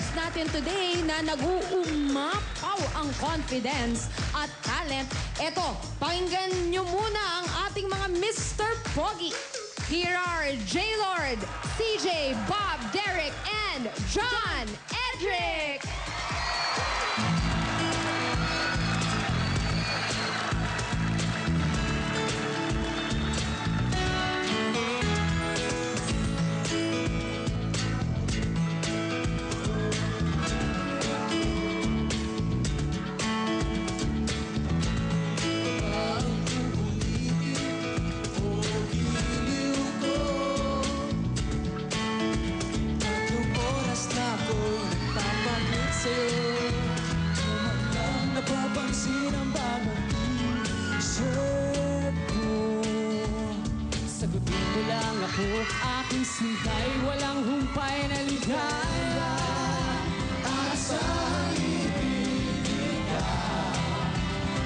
guest natin today na nag-uumapaw ang confidence at talent. Eto, pakinggan nyo muna ang ating mga Mr. Pogi. Here are J-Lord, CJ, Bob, Derek, and John Edric. Napapansin ang bawat isip ko. Sagutin mo lang ako, aking sintay, walang humpay na ligaya. Asang ibigin ka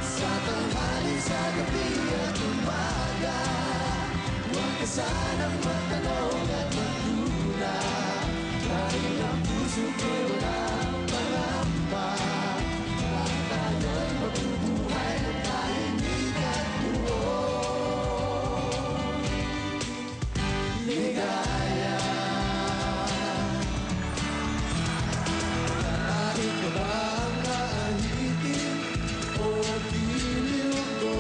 sa tanghali, sa gabi at umaga. Huwag ka sanang magtanong at magdula, dahil ang puso ko'y walang pangamba. Mabubuhay ng tahimik at buo ligaya. Kahit na ba ang naahitin o giliw ko,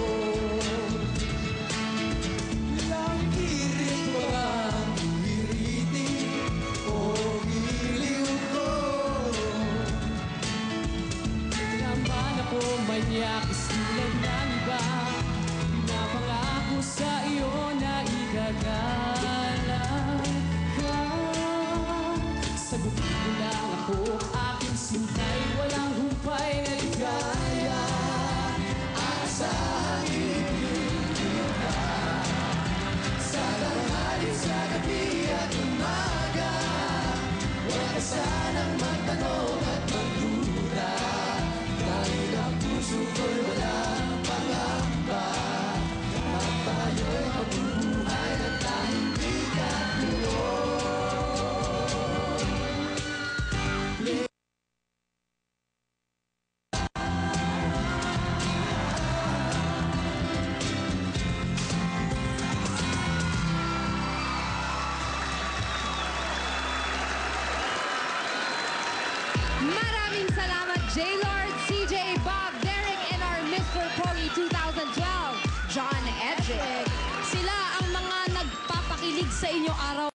langkirit ba ang hiritin o giliw ko? Naman ako manyak, isilan ng iba, napangako sa iyo na igagalang ka. Sagutin mo lang ako, aking sintay, walang humpay na ligaya. Asahan ibigin ka sa tanghali, sa gabi at umaga. Huwag ka sanang magtanong at magduda, dahil ang puso ko'y walang pangamba. At tayo'y mabubuhay ng tahimik at buo. Maraming salamat, J-Lord, CJ, Bob, Derek, and our Mr. Pogi 2012, John Edric. Sila ang mga nagpapakilig sa inyo araw